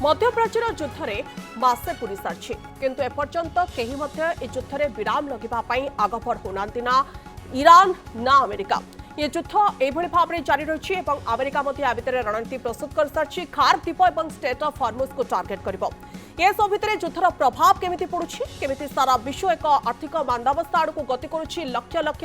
मध्यप्राच्यर युद्ध में मासे पूरी सारी किंतु एपर्यंत कहीं युद्ध में विराम लगे आगभर होना ना ईरान ना अमेरिका। ये युद्ध यह भाव में जारी रही है। अमेरिका भितर रणनीति प्रस्तुत कर सारी खार द्वीप और स्टेट ऑफ हॉर्मुज को टार्गेट कर सब भितर युद्धर प्रभाव केमिति पड़ुछि केमिति सारा विश्व एक आर्थिक मांदावस्था आड़ को गति करुछि। लक्ष लक्ष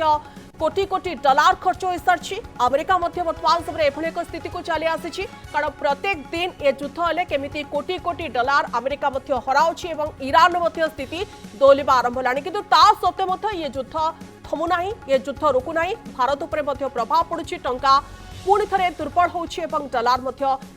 कोटी कोटी डॉलर खर्च हो सारी अमेरिका वर्तमान समय एभली एक स्थिति को चली आसी कारण प्रत्येक दिन ये युद्ध हेले केमिति कोटी कोटी डॉलर अमेरिका हराउछि एवं ईरान स्थिति दोलिबा आरंभ होलानी किंतु ता सत्वे ये युद्ध थमुना ये युद्ध रोकुना। भारत उपर प्रभाव पड़ुछि टंका पुणी थे दुर्बल होछि एवं डॉलर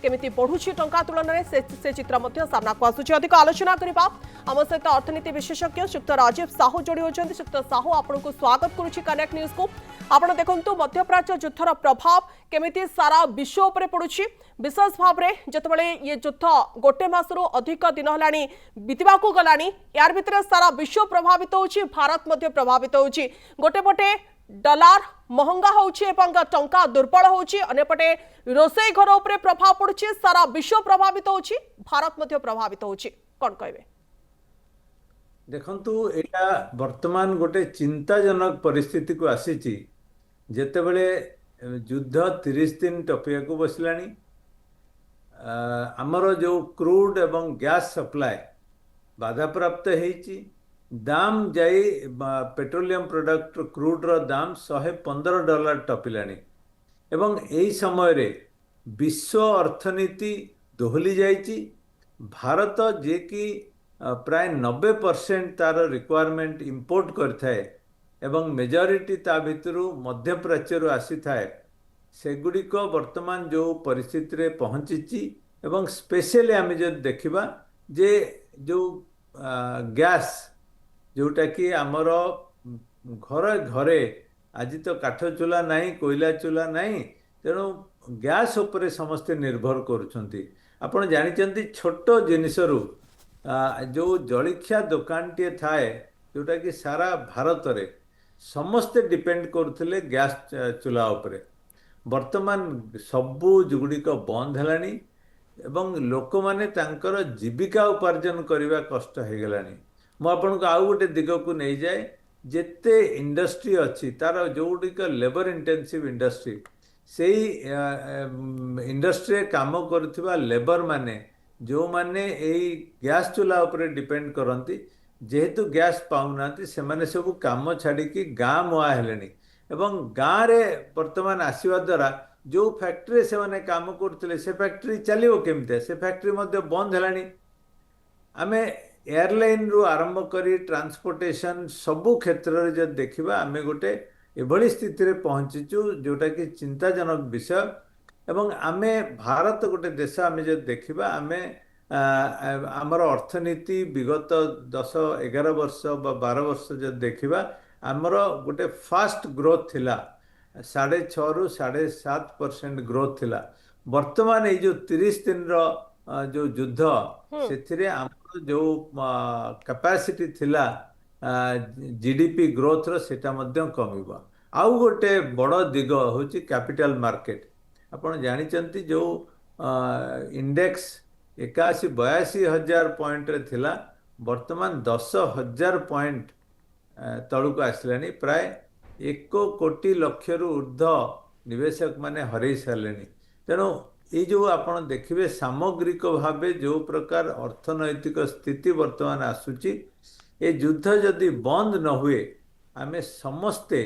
केमिति बढ़ुछि टंका तुलन से चित्र सामना को आसुछि। अधिक आलोचना करबा आम सहित अर्थनीति विशेषज्ञ श्रीयुक्त राजीव साहू जोड़ी होछन्ति। श्रीयुक्त साहू आपनको स्वागत करुछि कनेक्ट न्यूज को। आपण देखंतु मध्यप्राच्य युद्धर प्रभाव केमिति सारा विश्व उपरे पड़ुछि विशेष भाव में जितेबाला ये युद्ध गोटे मासरू अधिक दिन है बीतवा गलानी यार भितर सारा विश्व प्रभावित होछि भारत मध्य प्रभावित होछि। गोटे पटे डॉलर महंगा होछि एवं टंका दुर्बल होछि अन्यपटे रोसई घर उपरे प्रभाव पड़ुछि सारा विश्व प्रभावित होछि भारत मध्य प्रभावित होछि कोन कहबे? देखंतु एटा वर्तमान गोटे चिंताजनक परिस्थिति को आसीछि जेतेबेले युद्ध 30 दिन टपिया को बसलानी। आमर जो क्रूड एवं गैस सप्लाई बाधा प्राप्त होईछि दाम जाई पेट्रोलियम प्रोडक्ट क्रूड रो दाम $115 टपिलानी एवं एई समय रे विश्व अर्थनीति दोहली जाइछि। भारत जे कि प्राय 90% तार रिक्वायरमेंट इंपोर्ट करथाए एवं मेजॉरिटी ता भितरु मध्य प्राच्यरु आसी थाए सेगुड़िक वर्तमान जो परिस्थिति रे पहुँची एवं स्पेशली आम जो देखा जे जो गैस जोटा कि आमर घरे घरे आज तो काठ चूल्हा नहीं कोयला चूल्हा नहीं तेणु गैस उपरे समस्ते निर्भर करुछंती। आपण जानिचंती छोट जिनिसरू जो जलिखिया दुकान टे थाए जोटा कि सारा भारत रे समस्ते डिपेंड करथिले गैस चूल्हा उपरे। वर्तमान सबू जुगुड़िक बंद हेलानी एवं लोक माने तांकर जीविका उपार्जन करने कष्ट हो गलानी। मु आपनको आउ गोटे दिग को नहीं जाए जेते इंडस्ट्री अच्छी तार जोगुड़िक लेबर इंटेंसिव इंडस्ट्री से इंडस्ट्री काम करुवा लेबर माने जो माने यही गैस चूल्हा उपरे डिपेंड करती जेहेतु गैस पाऊना से माने सब काम छाड़ी गाँ मुआ हेलेनी एवं गाँव रे वर्तमान आसवा द्वारा जो फैक्ट्री से माने काम करते से फैक्ट्री चलो केमती से फैक्ट्री मध्य बंद हेलानी। आमे एयरलाइन रु आरंभ करी ट्रांसपोर्टेशन सबू क्षेत्र में जब देखा आम गोटे एभली स्थिति रे पहुँचीचु जोटा कि चिंताजनक विषय एवं आमे भारत गोटे देश आम जब देखा आमे आमर अर्थनीति विगत 10-11 वर्ष 12 वर्ष जब देखा आमर गोटे फास्ट ग्रोथ थिला 6.5 रु 7.5% ग्रोथ थिला। वर्तमान ये जो 30 दिन रो जो युद्ध से आमर जो कैपेसिटी थिला जीडीपी ग्रोथ रो सेटा मध्यम कमिबा। आउ गोटे बड़ दिग होची कैपिटल मार्केट। आपण जानिचंती जो इंडेक्स 81-82 हजार पॉइंट रे थिला वर्तमान 10,000 पॉइंट तलुक आसलानी। प्राय 1 कोटी लक्ष रु ऊर्ध्व निवेशक माने हरई सारे। तेणु ये जो आपण देखिए सामग्रिक भाव जो प्रकार अर्थनैतिक स्थिति वर्तमान आसूची ये युद्ध जदि बंद न हुए आमे समस्ते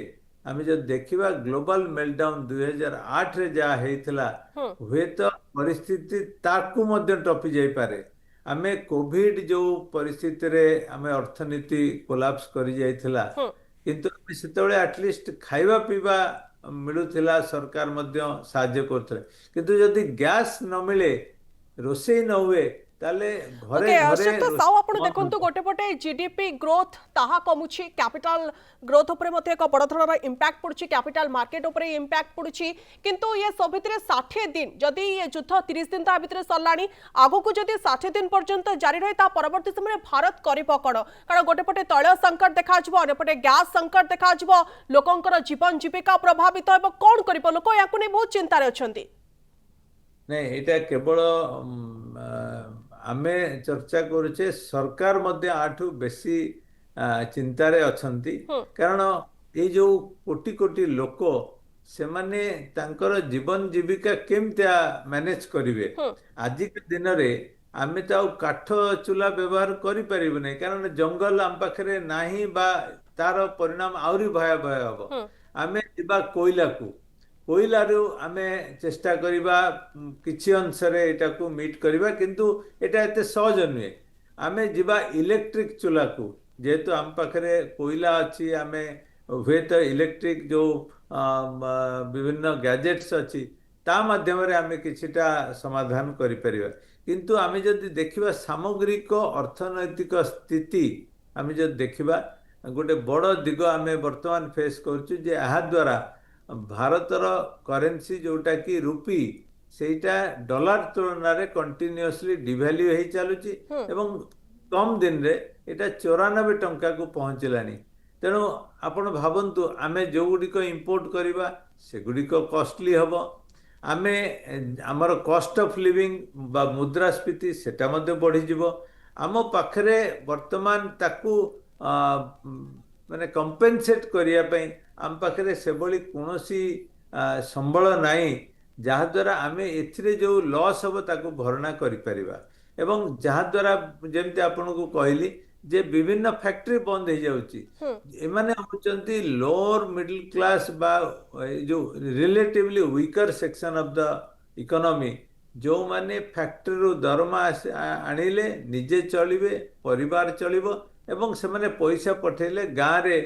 आमे जब देखिबा ग्लोबल मेल्टडाउन 2008 रे जा हेइथिला हुए तो परिस्थिति ताकू मध्य टपी जाई पारे। आमे कोविड जो परिस्थिति रे आमे अर्थनीति कोलैप्स करि जाइथिला किंतु सेतबेले एटलिस्ट खाइबा पीबा मिलूला सरकार मध्य साहाय्य करते किंतु जदि गैस न मिले रोषे न हुए ताले घरे घरे देखो गोटे पटे जीडीपी ग्रोथ ताहा कमुछि कैपिटल ग्रोथ उपरे मते एक बड़ धरनर इंपैक्ट पड़ुछि कैपिटल मार्केट उपरे इंपैक्ट पड़ुछि किंतु ये सब भितरे 60 दिन जदि ये युद्ध 30 दिन ता भितरे सरलानी आगो को जदि 60 दिन पर्यंत जारी रहे ता परवर्ती समय भारत करिबो कोन कारण गोटे पटे तैल संकट देखा जबो अन्य पटे गैस संकट देखा जबो लोकंकर जीवन जीविका प्रभावित हेबो कोन करिबो लोक याकु नै बहुत चिंता रे अछंती। नहीं एटा केवल आमे चर्चा करुचे सरकार मध्य आठू बेसी चिंतारे अछंती हम्म कारण ये जो कोटी कोटी लोक से माने तांकर जीवन जीविका केमतिया मैनेज करिवे हम्म आज के दिन रे आमे तो काठ चूल्हा व्यवहार करि परिबे नै कारण जंगल आम पाखरे नाही बा तार परिणाम आउरी भयावह हबो हम्म आमे जिबा कोइला को कोइलारू आमे चेष्टा करिबा किछि अंशरे एटाकू मीट करिबा किंतु एटा एते सहज नुहे आमे जिबा इलेक्ट्रिक चूल्हा को जेहेतु आम पाखरे कोइला अछि आमे हुए तो इलेक्ट्रिक जो विभिन्न गैजेट्स अच्छी ता माध्यम आमे किछिटा समाधान करि परिबा किंतु आमे जदि देखिबा सामग्रिक अर्थनैतिक स्थिति आमे जदि देखिबा गोटे बड़ दिग आमे वर्तमान फेस करछु जे आहा द्वारा भारतर करेन्सी जोटा कि रुपी सेटा डॉलर तुलन रे कंटिन्यूअसली डिवैल्यू हे चलुची हम्म एवं कम दिन रे एटा 94 टंका को पहुंचलानी तेणु आपण भावन्तु आमे जो गुडिक इंपोर्ट करिबा से गुडिक कॉस्टली हबो आमे हमर कॉस्ट ऑफ लिविंग बा मुद्रास्फीति सेटा मध्ये बढ़ी जिवो आम पाखरे वर्तमान ताकू माने कंपेनसेट करिया पई आम पाखरे सेबली कोनोसी संबल नाही जहा द्वारा आमे एथिरे जो लॉस हबो ताकू भरणा करि परिबा एवं जहा द्वारा जेमते आपन को कहली जे विभिन्न फैक्ट्री बंद हो जाउची हम्म एमाने होचंती लोअर मिडिल क्लास बा जो relatively weaker section of the economy जो माने फैक्ट्री रो दरमा आनिले निजे चलिबे परिवार चलिबो एवं से माने पैसा पठेले गाँ रे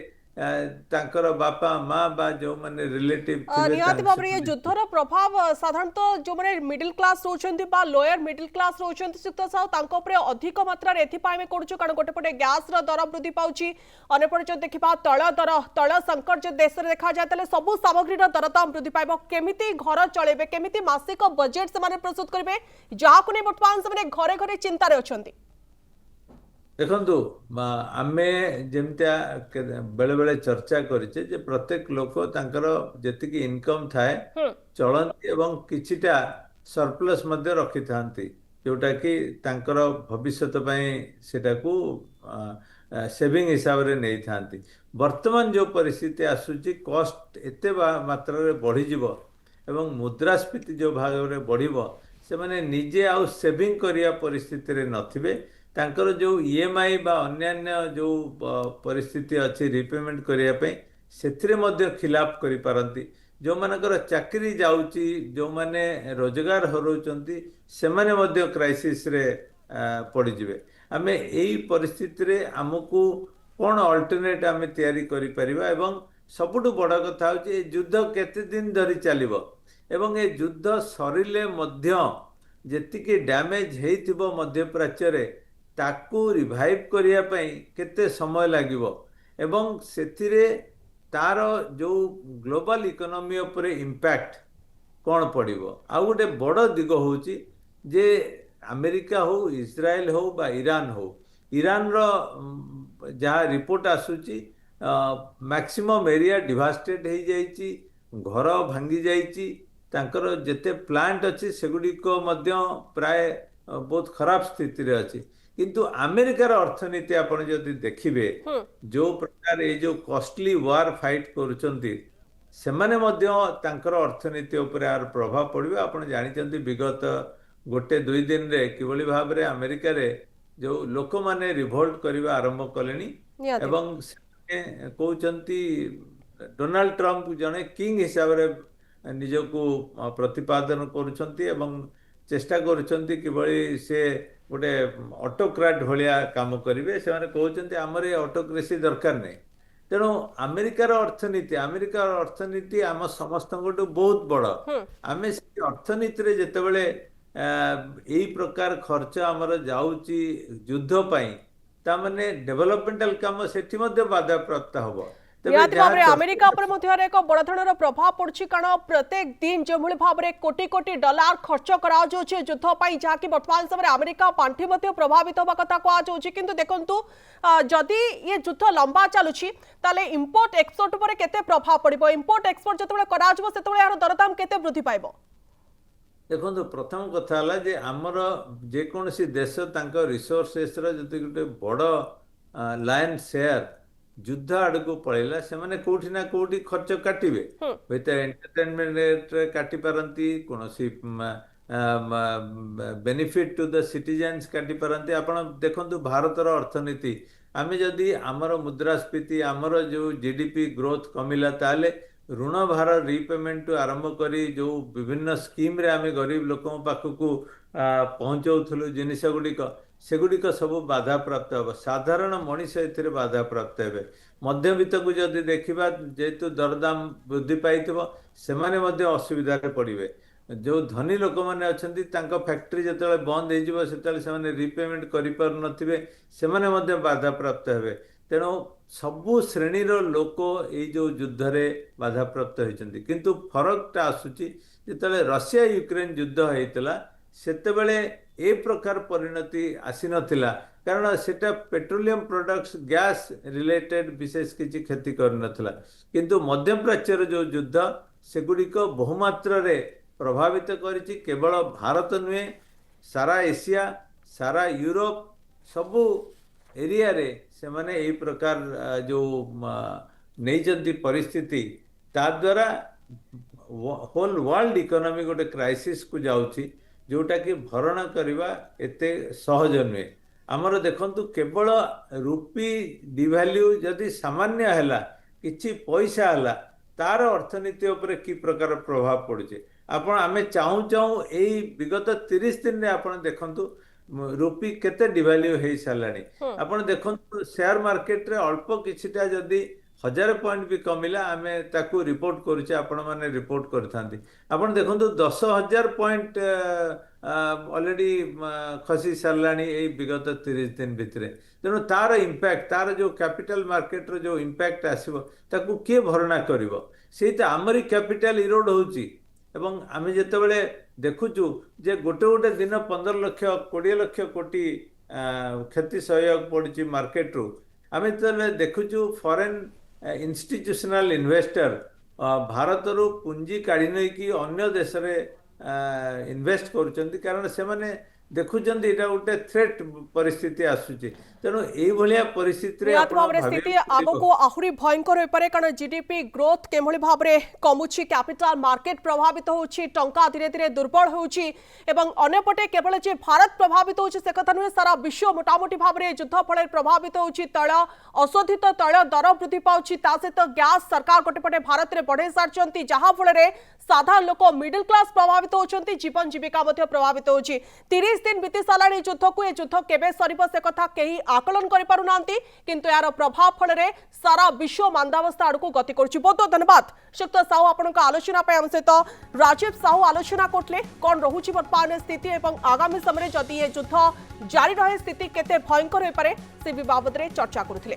तांकर बापा माँ बा जो माने रिलेटिव थिबे निहाती भाव ये युद्धर प्रभाव साधारणतः जो मैंने मिडिल क्लास रोचंती बा लोअर मिडिल क्लास रोचंती सुत साउ तांको उपरे अधिक मात्रा रे एथि पाइमे करूछु कारण गोटे पटे गैस रो दर वृद्धि पाउची अनेपटे जो देखिबा तैल संकट जो देश रे देखा जाय तले सब सामग्री रो दर दाम वृद्धि पाइबो केमिति घर चलेबे केमिति मासिक बजेट से माने प्रस्तुत करबे जहा को नै वर्तमान से माने घरे घरे चिंता रे अछंती देखु आमे जमतिया बेले बेले चर्चा करिचे जे प्रत्येक लोक तांकर जेतिकी इनकम थाए चलंती एवं किछिटा सरप्लस मध्ये रखि थांती जोटा कि तांकर भविष्यत पई सेटा को सेविंग हिसाब रे नै थांती वर्तमान जो परिस्थिति आसुची कॉस्ट एते मात्रा रे बढ़ी जिवो एवं मुद्रास्फीति जो भाग रे बढ़िबो से माने निजे आउ सेविंग करिया परिस्थिति रे नथिबे तांकर जो ईएमआई बा अन्यान्य जो परिस्थिति अच्छी रिपेमेंट करिया पे सेथिरे मध्य खिलाफ करि पारंती जो मानकर चाकरी जाउची जो माने रोजगार हरौचंती से माने मध्य क्राइसिस रे पड़ी जिवे आमे एई परिस्थिति रे हमकु कोन अल्टरनेट आमे तयारी करि परिबा एवं सबुठु बड़ कथा होची ए युद्ध केते दिन धरि चलिबो एवं ए युद्ध सरिले मध्य जेतिके डैमेज हेइथिबो मध्य प्राच्य रे ताकू रिवाइव करिया पई केते समय लागिवो एवं सेथिरे तार जो ग्लोबल इकोनॉमी उपरे इंपैक्ट कौन पड़िबो आ गोटे बड़ दिग होची जे अमेरिका हो इस्राएल हो बा ईरान रो जहाँ रिपोर्ट आसुची मैक्सिमम एरिया डिवास्टेड हो जाइची घर भांगी जाइची तांकर जेते प्लांट अच्छी सेगुड़िक मध्य प्राय बहुत खराब स्थिति रे अच्छी किंतु अमेरिकार अर्थनीति आपण जदि देखिबे जो प्रकार ये जो कॉस्टली वार फाइट करूचंती सेमाने मध्य तांकर अर्थनीति ऊपर आर प्रभाव पड़िबो आपण जानिचंती विगत गोटे दुई दिन रे किबळी भाव रे अमेरिका रे जो लोक माने रिवोल्ट करबा आरंभ कलेनी एवं कहउचंती डोनाल्ड ट्रम्प जने किंग हिसाब रे निजको प्रतिपादन करूचंती एवं चेष्टा करूचंती किबळी से गोटे ऑटोक्राट भलिया काम करिवे से माने कहउचंती हमर ए ऑटोक्रेसी दरकार नै तेणु अमेरिकार अर्थनीति आम समस्त बहुत बड़ आम से अर्थनीति रे जेतेबेले यही प्रकार खर्च आमर जाउची युद्ध पाई ता माने डेवलपमेंटल काम सेठी मध्ये बाधा प्राप्त हबो निहाती भाव में अमेरिका पर एक बड़ धरण प्रभाव पड़ी कारण प्रत्येक दिन जो भाव में कोटी कोटी डॉलर खर्च करा युद्ध जहाँकि वर्तमान समय अमेरिका पांठि प्रभावित होगा कथा कहुच्छी किंतु देखु जदि ये युद्ध लंबा चलुची ताले इंपोर्ट एक्सपोर्ट पर केते प्रभाव पड़ो इंपोर्ट एक्सपोर्ट जो यार दरदाम केते वृद्धि पाइबो ଦେଖନ୍ତୁ ପ୍ରଥମ କଥା ହେଲା ଯେ ଆମର ଯେକୌଣସି ଦେଶ ତାଙ୍କ ରିସୋର୍ସେସର ଯଦି ଗୋଟେ ବଡ଼ ଲାଇନ୍ ସେୟାର ଯୁଦ୍ଧ ଆଡ଼କୁ ପଳେଇଲା ସେମାନେ କୋଉଠି ନା କୋଉଠି ଖର୍ଚ୍ଚ କାଟିବେ। ହୁଁ ହୁଏତ ଏଣ୍ଟରଟେନମେଣ୍ଟରେ କାଟି ପାରନ୍ତି, କୌଣସି ବେନିଫିଟ୍ ଟୁ ଦ ସିଟିଜେନ୍ସ କାଟି ପାରନ୍ତି। ଆପଣ ଦେଖନ୍ତୁ ଭାରତର ଅର୍ଥନୀତି, ଆମେ ଯଦି ଆମର ମୁଦ୍ରାସ୍ଫୀତି ଆମର ଯେଉଁ ଜିଡିପି ଗ୍ରୋଥ କମିଲା ତାହେଲେ ଋଣ ଭାର ରିପେମେଣ୍ଟଠୁ ଆରମ୍ଭ କରି ଯେଉଁ ବିଭିନ୍ନ ସ୍କିମ୍ରେ ଆମେ ଗରିବ ଲୋକଙ୍କ ପାଖକୁ ପହଞ୍ଚାଉଥିଲୁ ଜିନିଷ ଗୁଡ଼ିକ, ସେଗୁଡ଼ିକ ସବୁ ବାଧାପ୍ରାପ୍ତ ହେବ। ସାଧାରଣ ମଣିଷ ଏଥିରେ ବାଧାପ୍ରାପ୍ତ ହେବେ। ମଧ୍ୟବିତ୍ତକୁ ଯଦି ଦେଖିବା, ଯେହେତୁ ଦରଦାମ ବୃଦ୍ଧି ପାଇଥିବ ସେମାନେ ମଧ୍ୟ ଅସୁବିଧାରେ ପଡ଼ିବେ। ଯେଉଁ ଧନୀ ଲୋକମାନେ ଅଛନ୍ତି ତାଙ୍କ ଫ୍ୟାକ୍ଟ୍ରି ଯେତେବେଳେ ବନ୍ଦ ହେଇଯିବ ସେତେବେଳେ ସେମାନେ ରିପେମେଣ୍ଟ କରିପାରୁନଥିବେ, ସେମାନେ ମଧ୍ୟ ବାଧାପ୍ରାପ୍ତ ହେବେ। ତେଣୁ ସବୁ ଶ୍ରେଣୀର ଲୋକ ଏଇ ଯେଉଁ ଯୁଦ୍ଧରେ ବାଧାପ୍ରାପ୍ତ ହୋଇଛନ୍ତି। କିନ୍ତୁ ଫରକଟା ଆସୁଛି ଯେତେବେଳେ ରଷିଆ ୟୁକ୍ରେନ ଯୁଦ୍ଧ ହେଇଥିଲା ସେତେବେଳେ ଏ ପ୍ରକାର ପରିଣତି ଆସିନଥିଲା, କାରଣ ସେଟା ପେଟ୍ରୋଲିୟମ ପ୍ରଡକ୍ଟସ ଗ୍ୟାସ୍ ରିଲେଟେଡ୍ ବିଶେଷ କିଛି କ୍ଷତି କରିନଥିଲା। କିନ୍ତୁ ମଧ୍ୟପ୍ରାଚ୍ୟର ଯେଉଁ ଯୁଦ୍ଧ ସେଗୁଡ଼ିକ ବହୁମାତ୍ରାରେ ପ୍ରଭାବିତ କରିଛି। କେବଳ ଭାରତ ନୁହେଁ, ସାରା ଏସିଆ, ସାରା ୟୁରୋପ, ସବୁ ଏରିଆରେ ସେମାନେ ଏହି ପ୍ରକାର ଯେଉଁ ନେଇଛନ୍ତି ପରିସ୍ଥିତି, ତା ଦ୍ୱାରା ହୋଲ୍ ୱାର୍ଲଡ ଇକୋନୋମି ଗୋଟେ କ୍ରାଇସିସ୍କୁ ଯାଉଛି, ଯେଉଁଟାକି ଭରଣା କରିବା ଏତେ ସହଜ ନୁହେଁ। ଆମର ଦେଖନ୍ତୁ କେବଳ ରୁପି ଡିଭାଲ୍ୟୁ ଯଦି ସାମାନ୍ୟ ହେଲା, କିଛି ପଇସା ହେଲା, ତାର ଅର୍ଥନୀତି ଉପରେ କି ପ୍ରକାର ପ୍ରଭାବ ପଡ଼ୁଛି ଆପଣ ଆମେ ଚାହୁଁ ଚାହୁଁ ଏଇ ବିଗତ 30 ଦିନରେ ଆପଣ ଦେଖନ୍ତୁ ରୁପି କେତେ ଡିଭାଲ୍ୟୁ ହେଇସାରିଲାଣି। ହୁଁ ଆପଣ ଦେଖନ୍ତୁ ସେୟାର ମାର୍କେଟରେ ଅଳ୍ପ କିଛିଟା ଯଦି 1000 ପଏଣ୍ଟ ବି କମିଲା ଆମେ ତାକୁ ରିପୋର୍ଟ କରୁଛେ, ଆପଣମାନେ ରିପୋର୍ଟ କରିଥାନ୍ତି। ଆପଣ ଦେଖନ୍ତୁ 10,000 ପଏଣ୍ଟ ଅଲରେଡ଼ି ଖସି ସାରିଲାଣି ଏଇ ବିଗତ 30 ଦିନ ଭିତରେ। ତେଣୁ ତାର ଇମ୍ପ୍ୟାକ୍ଟ, ତାର ଯେଉଁ କ୍ୟାପିଟାଲ ମାର୍କେଟର ଯେଉଁ ଇମ୍ପ୍ୟାକ୍ଟ ଆସିବ ତାକୁ କିଏ ଭରଣା କରିବ? ସେଇ ତ ଆମରି କ୍ୟାପିଟାଲ ଇରୋଡ ହେଉଛି। ଏବଂ ଆମେ ଯେତେବେଳେ ଦେଖୁଛୁ ଯେ ଗୋଟେ ଗୋଟେ ଦିନ 15 ଲକ୍ଷ 20 ଲକ୍ଷ କୋଟି କ୍ଷତି ସହିବାକୁ ପଡ଼ୁଛି ମାର୍କେଟରୁ, ଆମେ ଯେତେବେଳେ ଦେଖୁଛୁ ଫରେନ୍ ଇନଷ୍ଟିଟ୍ୟୁସନାଲ ଇନଭେଷ୍ଟର ଭାରତରୁ ପୁଞ୍ଜି କାଢ଼ି ନେଇକି ଅନ୍ୟ ଦେଶରେ ଇନଭେଷ୍ଟ କରୁଛନ୍ତି, କାରଣ ସେମାନେ ଦେଖୁଛନ୍ତି ଏଇଟା ଗୋଟେ ଥ୍ରେଟ୍ ପରିସ୍ଥିତି ଆସୁଛି। ତେଣୁ ଏଇଭଳିଆ ପରିସ୍ଥିତିରେ ନିହାତି ଆପଣ ଭାବରେ ସ୍ଥିତି ଭାବିବାକୁ ପଡ଼ିବ। ଆଗକୁ ଆହୁରି ଭୟଙ୍କର ହୋଇପାରେ, କାରଣ ଜିଡିପି ଗ୍ରୋଥ କିଭଳି ଭାବରେ କମୁଛି, କ୍ୟାପିଟାଲ ମାର୍କେଟ ପ୍ରଭାବିତ ହେଉଛି, ଟଙ୍କା ଧୀରେ ଧୀରେ ଦୁର୍ବଳ ହେଉଛି ଏବଂ ଅନ୍ୟପଟେ କେବଳ ଯେ ଭାରତ ପ୍ରଭାବିତ ହେଉଛି ସେ କଥା ନୁହେଁ, ସାରା ବିଶ୍ୱ ମୋଟାମୋଟି ଭାବରେ ଯୁଦ୍ଧ ଫଳରେ ପ୍ରଭାବିତ ହେଉଛି। ତୈଳ, ଅଶୋଧିତ ତୈଳ ଦର ବୃଦ୍ଧି ପାଉଛି, ତା ସହିତ ଗ୍ୟାସ୍ ସରକାର ଗୋଟେପଟେ ଭାରତରେ ବଢ଼ାଇ ସାରିଛନ୍ତି, ଯାହାଫଳରେ ସାଧାରଣ ଲୋକ ମିଡିଲ ক্লাস প্রভাবিত হচ্ছেন, জীবন জীবিকা মধ্যে প্রভাবিত হচ্ছে। 30 দিন বিতি সারানি যুদ্ধকু, এ যুদ্ধ কেবে সরিব সে কথা কেহি আকলন করে পারু নাহান্তি, কিন্তু এর প্রভাব ফলরে সারা বিশ্ব মান্দাবস্থা আড়কু গতি করছে। বহুত বহুত ধন্যবাদ সুক্ত সাহু আপনার আলোচনা পাই। আম সহিত রাজীব সাহু আলোচনা করলে কোন রহুছি বর্তমান স্থিতি এবং আগামী সময় যদি এ যুদ্ধ জারি রহে স্থিতি কেতে ভয়ঙ্কর হয়ে পড়ে সে বাবদরে চর্চা করুলে।